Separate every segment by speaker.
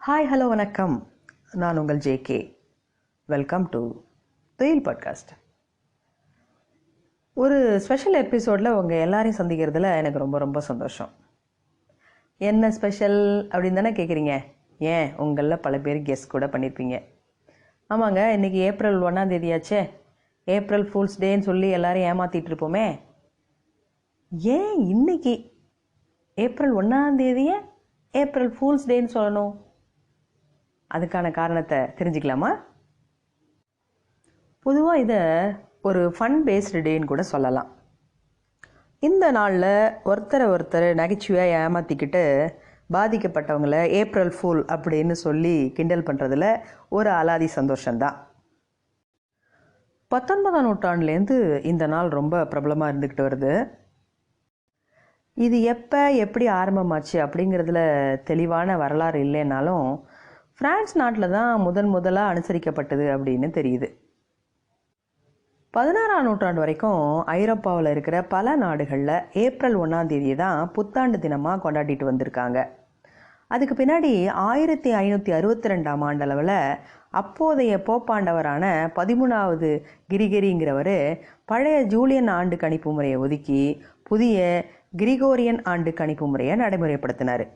Speaker 1: Hi hello வணக்கம். நான் உங்கள் ஜேகே. வெல்கம் டு துயில் பாட்காஸ்ட். ஒரு ஸ்பெஷல் எபிசோடில் உங்கள் எல்லாரையும் சந்திக்கிறதுல எனக்கு ரொம்ப ரொம்ப சந்தோஷம். என்ன ஸ்பெஷல் அப்படின்னு தானே கேட்குறீங்க? ஏன் உங்களில் பல பேர் கெஸ் கூட பண்ணியிருப்பீங்க. ஆமாங்க, இன்றைக்கி ஏப்ரல் 1 ஏப்ரல் ஃபூல்ஸ் டேன்னு சொல்லி எல்லாரையும் ஏமாற்றிட்டு இருப்போமே. ஏன் இன்னைக்கு ஏப்ரல் 1 ஏப்ரல் ஃபூல்ஸ் டேன்னு சொல்லணும்? அதுக்கான காரணத்தை தெரிஞ்சுக்கலாமா? பொதுவாக இதை ஒரு ஃபன் பேஸ்டு டேன்னு கூட சொல்லலாம். இந்த நாளில் ஒருத்தரை நகைச்சுவையாக ஏமாற்றிக்கிட்டு பாதிக்கப்பட்டவங்களை ஏப்ரல் ஃபூல் அப்படின்னு சொல்லி கிண்டல் பண்ணுறதுல ஒரு அலாதி சந்தோஷம்தான். 19ஆம் நூற்றாண்டுலேருந்து இந்த நாள் ரொம்ப பிரபலமாக இருந்துக்கிட்டு வருது. இது எப்படி ஆரம்பமாச்சு அப்படிங்கிறதுல தெளிவான வரலாறு இல்லைன்னாலும் பிரான்ஸ் நாட்டில் தான் முதலாக அனுசரிக்கப்பட்டது அப்படின்னு தெரியுது. 16ஆம் நூற்றாண்டு வரைக்கும் ஐரோப்பாவில் இருக்கிற பல நாடுகளில் ஏப்ரல் 1 தான் புத்தாண்டு தினமாக கொண்டாடிட்டு வந்திருக்காங்க. அதுக்கு பின்னாடி 1562ஆம் ஆண்டளவில் அப்போதைய போப்பாண்டவரான 13வது கிரிகரிங்கிறவர் பழைய ஜூலியன் ஆண்டு கணிப்பு முறையை ஒதுக்கி புதிய கிரிகோரியன் ஆண்டு கணிப்பு முறையை நடைமுறைப்படுத்தினார்.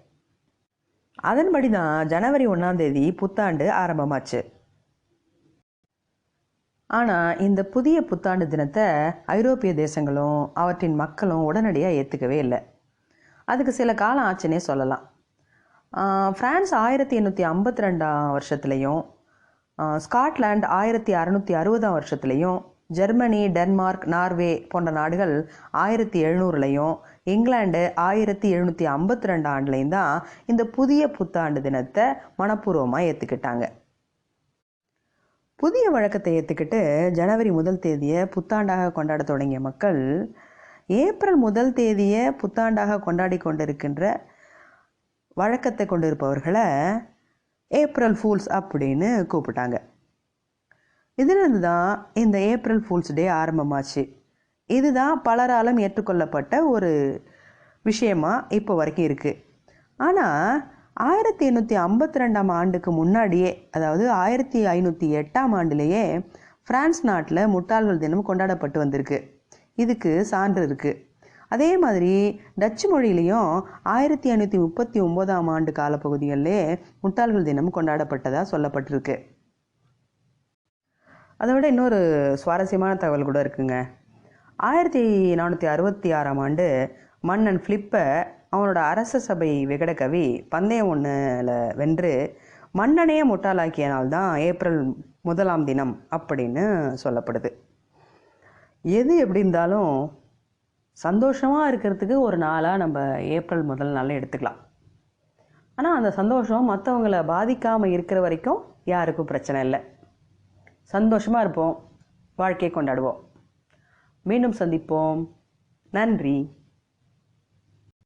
Speaker 1: அதன்படி தான் ஜனவரி 1 புத்தாண்டு ஆரம்பமாச்சு. ஆனால் இந்த புதிய புத்தாண்டு தினத்தை ஐரோப்பிய தேசங்களும் அவற்றின் மக்களும் உடனடியாக ஏற்றுக்கவே இல்லை. அதுக்கு சில காலம் ஆச்சுன்னே சொல்லலாம். பிரான்ஸ் 1852ஆம் வருஷத்துலேயும், ஸ்காட்லாந்து 1660ஆம் வருஷத்துலேயும், ஜெர்மனி, டென்மார்க், நார்வே போன்ற நாடுகள் 1700லையும், இங்கிலாந்து 1752 ஆண்டுலையும் தான் இந்த புதிய புத்தாண்டு தினத்தை மனப்பூர்வமாக ஏற்றுக்கிட்டாங்க. புதிய வழக்கத்தை ஏற்றுக்கிட்டு ஜனவரி 1 புத்தாண்டாக கொண்டாட தொடங்கிய மக்கள் ஏப்ரல் 1 புத்தாண்டாக கொண்டாடி கொண்டிருக்கின்ற வழக்கத்தை கொண்டிருப்பவர்களை ஏப்ரல் ஃபூல்ஸ் அப்படின்னு கூப்பிட்டாங்க. இதிலிருந்து தான் இந்த ஏப்ரல் ஃபூல்ஸ் டே ஆரம்பமாச்சு. இதுதான் பலராலும் ஏற்றுக்கொள்ளப்பட்ட ஒரு விஷயமா இப்போ வரைக்கும் இருக்குது. ஆனால் 1852ஆம் ஆண்டுக்கு முன்னாடியே, அதாவது 1508ஆம் ஆண்டுலேயே பிரான்ஸ் நாட்டில் முட்டாள்கள் தினம் கொண்டாடப்பட்டு வந்திருக்கு. இதுக்கு சான்று இருக்குது. அதே மாதிரி டச்சு மொழியிலையும் 1539ஆம் ஆண்டு காலப்பகுதிகளிலே முட்டாள்கள் தினம் கொண்டாடப்பட்டதாக சொல்லப்பட்டிருக்கு. அதை விட இன்னொரு சுவாரஸ்யமான தகவல் கூட இருக்குங்க. 1466ஆம் ஆண்டு மன்னன் பிலிப்பை அவனோட அரச சபை விகடகவி பந்தயம் ஒன்றில் வென்று மன்னனையே முட்டாளாக்கிய நாள் தான் ஏப்ரல் 1 அப்படின்னு சொல்லப்படுது. எது எப்படி இருந்தாலும் சந்தோஷமாக இருக்கிறதுக்கு ஒரு நாளாக நம்ம ஏப்ரல் 1 எடுத்துக்கலாம். ஆனால் அந்த சந்தோஷம் மற்றவங்களை பாதிக்காமல் இருக்கிற வரைக்கும் யாருக்கும் பிரச்சனை இல்லை. சந்தோஷமாக இருப்போம், வாழ்க்கையை கொண்டாடுவோம். மீண்டும் சந்திப்போம். நன்றி.